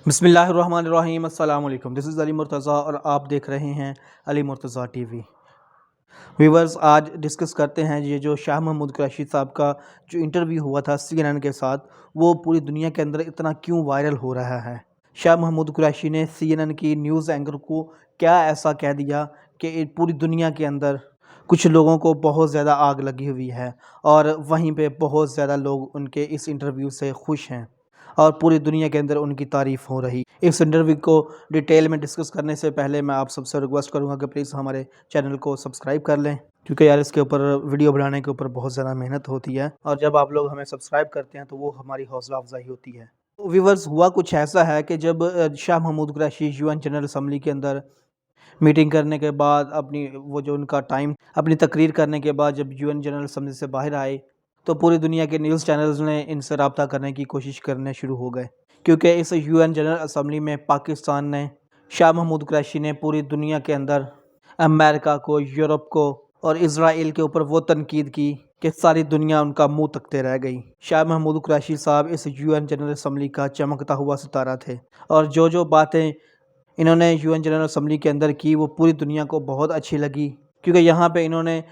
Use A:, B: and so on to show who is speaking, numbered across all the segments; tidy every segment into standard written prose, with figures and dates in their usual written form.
A: बिस्मिल्लाहिर्रहमानिर्रहीम। अस्सलाम वालेकुम। दिस इज़ अली मुर्तज़ा और आप देख रहे हैं अली मुर्तज़ा टीवी। व्यूवर्स, आज डिस्कस करते हैं ये जो शाह महमूद कुरैशी साहब का जो इंटरव्यू हुआ था CNN के साथ, वो पूरी दुनिया के अंदर इतना क्यों वायरल हो रहा है। शाह महमूद कुरैशी ने CNN की न्यूज़ एंकर को क्या ऐसा कह दिया कि पूरी दुनिया के अंदर कुछ लोगों को बहुत ज़्यादा आग लगी हुई है और वहीं पे बहुत ज़्यादा लोग उनके इस इंटरव्यू से खुश हैं और पूरी दुनिया के अंदर उनकी तारीफ़ हो रही। इस इंटरव्यू को डिटेल में डिस्कस करने से पहले मैं आप सबसे रिक्वेस्ट करूंगा कि प्लीज़ हमारे चैनल को सब्सक्राइब कर लें, क्योंकि यार इसके ऊपर वीडियो बनाने के ऊपर बहुत ज़्यादा मेहनत होती है और जब आप लोग हमें सब्सक्राइब करते हैं तो वो हमारी हौसला अफजाई होती है। तो व्यूवर्स, हुआ कुछ ऐसा है कि जब Shah Mahmood Qureshi UN general assembly के अंदर मीटिंग करने के बाद अपनी वो जो उनका टाइम अपनी तकरीर करने के बाद जब UN जनरल असम्बली से बाहर आए तो पूरी दुनिया के न्यूज़ चैनल्स ने इनसे रब्ता करने की कोशिश करने शुरू हो गए, क्योंकि इस UN जनरल असम्बली में पाकिस्तान ने शाह महमूद कुरैशी ने पूरी दुनिया के अंदर अमेरिका को, यूरोप को और इज़राइल के ऊपर वो तनकीद की कि सारी दुनिया उनका मुंह तकते रह गई। शाह महमूद कुरैशी साहब इस UN जनरल असम्बली का चमकता हुआ सितारा थे और जो बातें इन्होंने UN जनरल असम्बली के अंदर की वो पूरी दुनिया को बहुत अच्छी लगी, क्योंकि यहाँ पे इन्होंने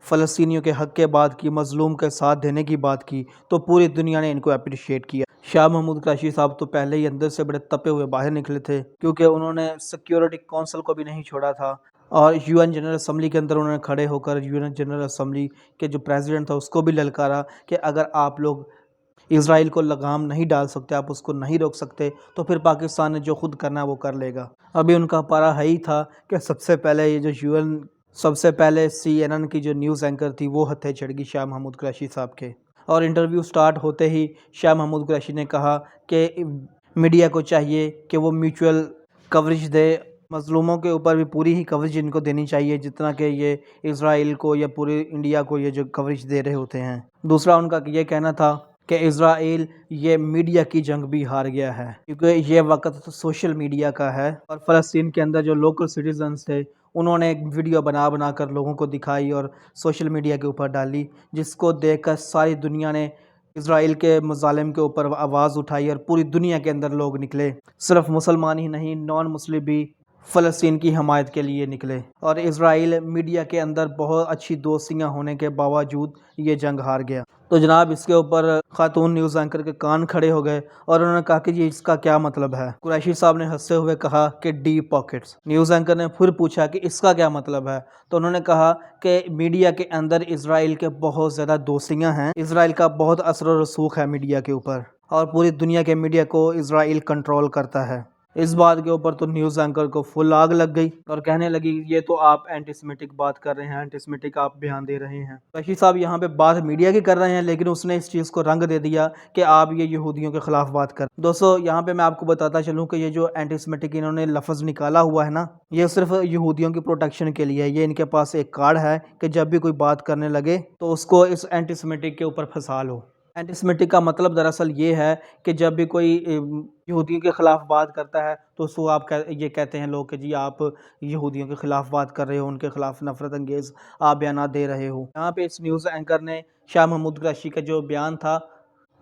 A: फ़लस्तीनियों के हक़ के बात की, मज़लूम के साथ देने की बात की, तो पूरी दुनिया ने इनको अप्रिशिएट किया। शाह महमूद कुरैशी साहब तो पहले ही अंदर से बड़े तपे हुए बाहर निकले थे, क्योंकि उन्होंने सिक्योरिटी काउंसिल को भी नहीं छोड़ा था और UN जनरल असम्बली के अंदर उन्होंने खड़े होकर UN जनरल असम्बली के जो प्रेसिडेंट था उसको भी ललकारा कि अगर आप लोग इज़राइल को लगाम नहीं डाल सकते, आप उसको नहीं रोक सकते, तो फिर पाकिस्तान ने जो खुद करना है वो कर लेगा। अभी उनका पारा है ही था कि सबसे पहले ये जो सबसे पहले CNN की जो न्यूज़ एंकर थी वो हत्थे चढ़ गई शाह महमूद कुरैशी साहब के। और इंटरव्यू स्टार्ट होते ही शाह महमूद कुरैशी ने कहा कि मीडिया को चाहिए कि वो म्यूचुअल कवरेज दे, मज़लूमों के ऊपर भी पूरी ही कवरेज इनको देनी चाहिए जितना कि ये इज़राइल को या पूरे इंडिया को ये जो कवरेज दे रहे होते हैं। दूसरा उनका ये कहना था कि इज़राइल ये मीडिया की जंग भी हार गया है, क्योंकि ये वक्त तो सोशल मीडिया का है और फ़लस्तीन के अंदर जो लोकल सिटीजन्स थे उन्होंने एक वीडियो बना कर लोगों को दिखाई और सोशल मीडिया के ऊपर डाली, जिसको देखकर सारी दुनिया ने इज़राइल के मज़ालिम के ऊपर आवाज़ उठाई और पूरी दुनिया के अंदर लोग निकले। सिर्फ मुसलमान ही नहीं, नॉन मुस्लिम भी फ़लस्तीन की हमायत के लिए निकले और इज़राइल मीडिया के अंदर बहुत अच्छी दोस्तियाँ होने के बावजूद ये जंग हार गया। तो जनाब, इसके ऊपर खातून न्यूज़ एंकर के कान खड़े हो गए और उन्होंने कहा कि ये इसका क्या मतलब है। कुरैशी साहब ने हंसते हुए कहा कि डीप पॉकेट्स। न्यूज़ एंकर ने फिर पूछा कि इसका क्या मतलब है, तो उन्होंने कहा कि मीडिया के अंदर इज़राइल के बहुत ज़्यादा दोस्तियाँ हैं, इज़राइल का बहुत असर और रसूख है मीडिया के ऊपर और पूरी दुनिया के मीडिया को इज़राइल कंट्रोल करता है। इस बात के ऊपर तो न्यूज़ एंकर को फुल आग लग गई और कहने लगी ये तो आप एंटीसेमिटिक बात कर रहे हैं, एंटीसेमिटिक आप बयान दे रहे हैं। कुरैशी साहब यहाँ पे बात मीडिया की कर रहे हैं, लेकिन उसने इस चीज़ को रंग दे दिया कि आप ये यहूदियों के ख़िलाफ़ बात कर। दोस्तों, यहाँ पे मैं आपको बताता चलूँ कि ये जो एंटीसेमिटिक इन्होंने लफ्ज़ निकाला हुआ है ना, ये सिर्फ यहूदियों की प्रोटेक्शन के लिए है। ये इनके पास एक कार्ड है कि जब भी कोई बात करने लगे तो उसको इस एंटीसेमिटिक के ऊपर फंसा लो। एंटीसेमिटिक का मतलब दरअसल ये है कि जब भी कोई यहूदियों के ख़िलाफ़ बात करता है तो उसको ये कहते हैं लोग कि जी आप यहूदियों के ख़िलाफ़ बात कर रहे हो, उनके ख़िलाफ़ नफ़रत अंगेज़ आप बयान दे रहे हो। यहाँ पे इस न्यूज़ एंकर ने शाह महमूद कुरैशी का जो बयान था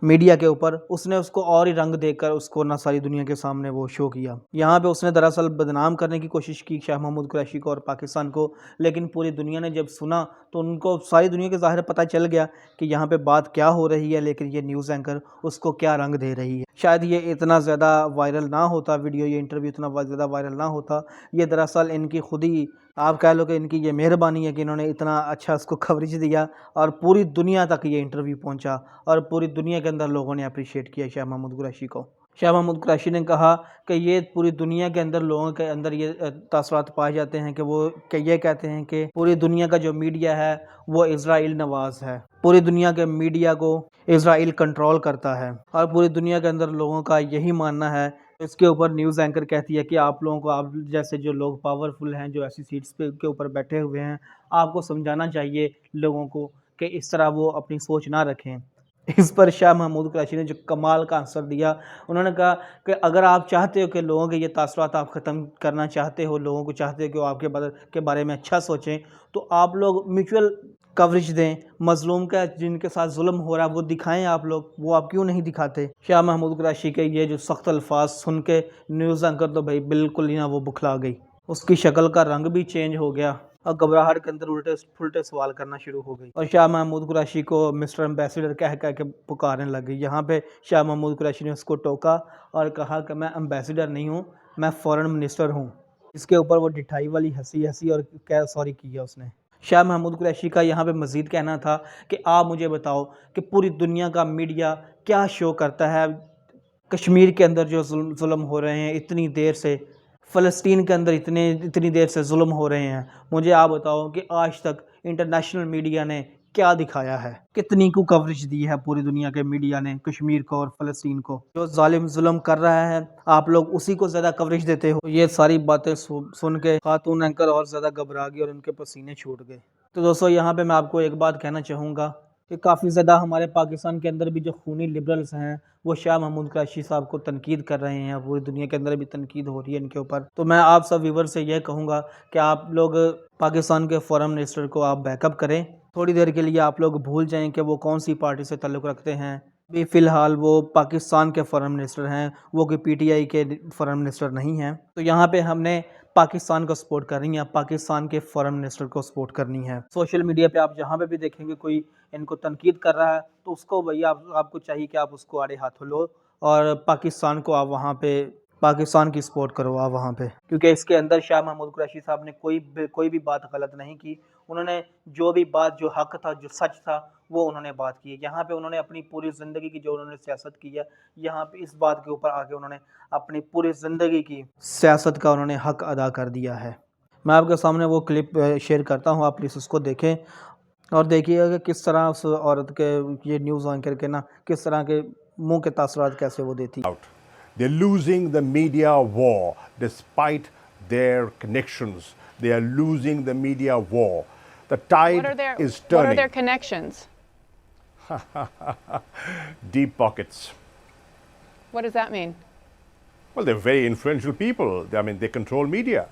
A: मीडिया के ऊपर, उसने उसको और ही रंग देकर उसको ना सारी दुनिया के सामने वो शो किया। यहाँ पे उसने दरअसल बदनाम करने की कोशिश की शाह महमूद कुरैशी को और पाकिस्तान को, लेकिन पूरी दुनिया ने जब सुना तो उनको सारी दुनिया के ज़ाहिर पता चल गया कि यहाँ पे बात क्या हो रही है, लेकिन ये न्यूज़ एंकर उसको क्या रंग दे रही है। शायद ये इतना ज़्यादा वायरल ना होता वीडियो, ये इंटरव्यू इतना ज़्यादा वायरल ना होता। ये दरअसल इनकी खुद ही आप कह लो कि इनकी ये मेहरबानी है कि इन्होंने इतना अच्छा उसको कवरेज दिया और पूरी दुनिया तक ये इंटरव्यू पहुंचा और पूरी दुनिया के अंदर लोगों ने अप्रिशिएट किया शाह महमूद कुरैशी को। शाह महमूद कुरैशी ने कहा कि ये पूरी दुनिया के अंदर लोगों के अंदर ये तासरात पाए जाते हैं कि वो ये कहते हैं कि पूरी दुनिया का जो मीडिया है वो इज़राइल नवाज है, पूरी दुनिया के मीडिया को इज़राइल कंट्रोल करता है और पूरी दुनिया के अंदर लोगों का यही मानना है। इसके ऊपर न्यूज़ एंकर कहती है कि आप लोगों को, आप जैसे जो लोग पावरफुल हैं, जो ऐसी सीट्स पे के ऊपर बैठे हुए हैं, आपको समझाना चाहिए लोगों को कि इस तरह वो अपनी सोच ना रखें। इस पर शाह महमूद कुरैशी ने जो कमाल का आंसर दिया, उन्होंने कहा कि अगर आप चाहते हो कि लोगों के ये तासरात आप ख़त्म करना चाहते हो, लोगों को चाहते हो कि वो आपके बारे में अच्छा सोचें, तो आप लोग म्यूचुअल कवरेज दें, मज़लूम का जिनके साथ जुल्म हो रहा है वो दिखाएं आप लोग, वो आप क्यों नहीं दिखाते। शाह महमूद कुरैशी के ये जो सख्त अल्फाज सुन के न्यूज़ एंकर तो भाई बिल्कुल ही ना वो बुखला गई, उसकी शक्ल का रंग भी चेंज हो गया और घबराहट के अंदर उल्टे पुल्टे सवाल करना शुरू हो गई और शाह महमूद कुरैशी को मिस्टर एम्बेसडर कह कह के पुकारने लग गई। यहाँ पे शाह महमूद कुरैशी ने उसको टोका और कहा कि मैं एम्बेसडर नहीं हूँ, मैं फॉरेन मिनिस्टर हूँ। इसके ऊपर वो डिठाई वाली हंसी हंसी और क्या सॉरी किया उसने। शाह महमूद कुरैशी का यहाँ पे मज़ीद कहना था कि आप मुझे बताओ कि पूरी दुनिया का मीडिया क्या शो करता है कश्मीर के अंदर जो जुल्म हो रहे हैं इतनी देर से, फ़लस्तीन के अंदर इतनी देर से जुल्म हो रहे हैं, मुझे आप बताओ कि आज तक इंटरनेशनल मीडिया ने क्या दिखाया है, कितनी को कवरेज दी है पूरी दुनिया के मीडिया ने कश्मीर को और फ़लस्तीन को। जो जालिम जुल्म कर रहा है आप लोग उसी को ज़्यादा कवरेज देते हो। ये सारी बातें सुन के खातून एंकर और ज़्यादा घबरा गई और उनके पसीने छूट गए। तो दोस्तों यहाँ पे मैं आपको एक बात कहना चाहूँगा कि काफ़ी ज़्यादा हमारे पाकिस्तान के अंदर भी जो खूनी लिबरल्स हैं वो शाह महमूद कुरैशी साहब को तनकीद कर रहे हैं, पूरी दुनिया के अंदर भी तनकीद हो रही है इनके ऊपर। तो मैं आप सब व्यूवर से यह कहूँगा कि आप लोग पाकिस्तान के फॉरेन मिनिस्टर को आप बैकअप करें, थोड़ी देर के लिए आप लोग भूल जाएं कि वो कौन सी पार्टी से ताल्लुक़ रखते हैं। भी फ़िलहाल वो पाकिस्तान के फॉरेन मिनिस्टर हैं, वो कि पीटीआई के फॉरेन मिनिस्टर नहीं हैं। तो यहाँ पे हमने पाकिस्तान को सपोर्ट करनी है, पाकिस्तान के फॉरेन मिनिस्टर को सपोर्ट करनी है। सोशल मीडिया पे आप जहाँ पे भी देखेंगे कोई इनको तनकीद कर रहा है तो उसको भैया आपको चाहिए कि आप उसको आड़े हाथों लो और पाकिस्तान को आप वहाँ पे पाकिस्तान की सपोर्ट करो आप वहाँ पे, क्योंकि इसके अंदर शाह महमूद कुरैशी साहब ने कोई भी बात गलत नहीं की। उन्होंने जो भी बात जो हक था जो सच था वो उन्होंने बात की है। यहाँ पे उन्होंने अपनी पूरी ज़िंदगी की जो उन्होंने सियासत की है, यहाँ पे इस बात के ऊपर आके उन्होंने अपनी पूरी ज़िंदगी की सियासत का उन्होंने हक अदा कर दिया है। मैं आपके सामने वो क्लिप शेयर करता हूँ, आप प्लीज़ उसको देखें और देखिएगा कि किस तरह उस औरत के ये न्यूज़ एंकर के ना किस तरह के मुंह के तासरात कैसे वो देती।
B: They're losing the media war despite their connections. They are losing the media war. The tide is turning.
C: What are their connections?
B: Deep pockets.
C: What does that mean?
B: Well, they're very influential people. I mean, they control media.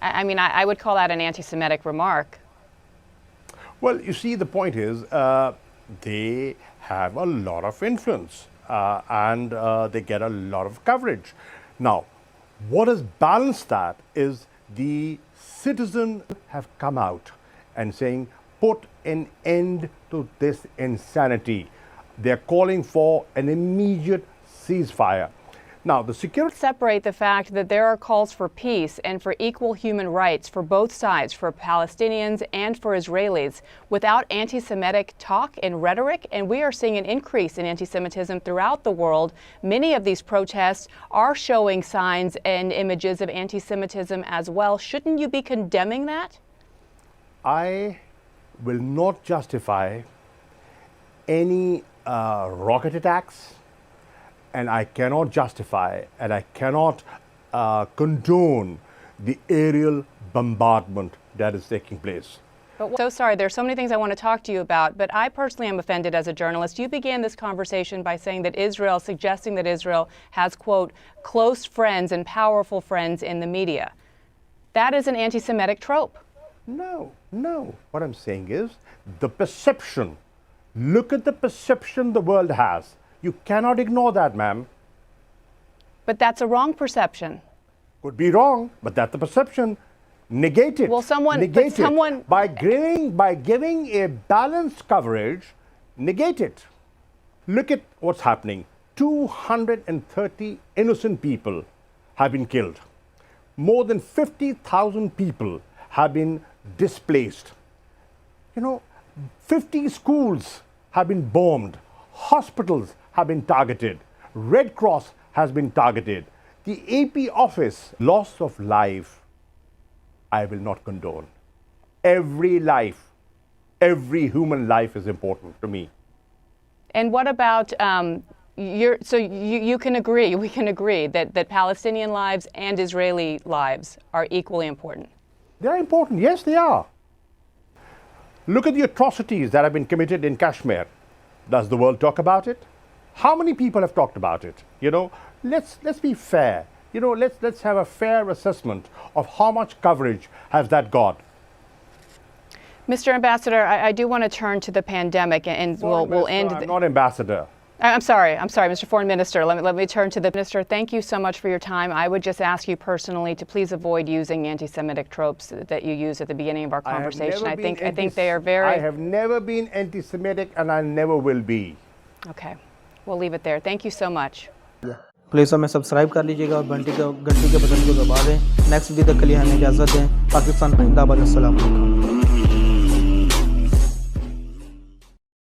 C: I mean, I would call that an anti-Semitic remark.
B: Well, you see, the point is they have a lot of influence and they get a lot of coverage. Now, what has balanced that is the citizens have come out and saying, put an end to this insanity. They're calling for an immediate ceasefire. Now, the security
C: Separate the fact that there are calls for peace and for equal human rights for both sides, for Palestinians and for Israelis, without anti-Semitic talk and rhetoric. And we are seeing an increase in anti-Semitism throughout the world. Many of these protests are showing signs and images of anti-Semitism as well. Shouldn't you be condemning that?
B: I will not justify any rocket attacks, and I cannot justify and I cannot condone the aerial bombardment that is taking place.
C: But so sorry, there's so many things I want to talk to you about, but I personally am offended as a journalist. You began this conversation by saying that suggesting that Israel has, quote, close friends and powerful friends in the media. That is an anti-Semitic trope.
B: No. What I'm saying is the perception. Look at the perception the world has. You cannot ignore that, ma'am.
C: But that's a wrong perception.
B: Could be wrong, but that's the perception. Negate it.
C: Well,
B: negate it. By giving a balanced coverage, negate it. Look at what's happening. 230 innocent people have been killed. More than 50,000 people have been displaced. 50 schools have been bombed. Hospitals have been targeted. Red Cross has been targeted. The AP office, loss of life, I will not condone. Every life, every human life is important to me.
C: And what about, you can agree, we can agree that Palestinian lives and Israeli lives are equally important?
B: They're important, yes they are. Look at the atrocities that have been committed in Kashmir. Does the world talk about it? How many people have talked about it? Let's be fair. Let's have a fair assessment of how much coverage has that got.
C: Mr. Ambassador, I do want to turn to the pandemic, and we'll end.
B: I'm not ambassador.
C: I'm sorry, Mr. Foreign Minister. Let me turn to the minister. Thank you so much for your time. I would just ask you personally to please avoid using anti-Semitic tropes that you used at the beginning of our conversation. I think they are very.
B: I have never been anti-Semitic, and I never will be.
C: Okay, we'll leave it there. Thank you so much.
A: Please हमें subscribe कर लीजिएगा और घंटी के button को दबा दें। Next video तक के लिए हमें इजाज़त दें। पाकिस्तान जिंदाबाद। अस्सलाम वालेकुम।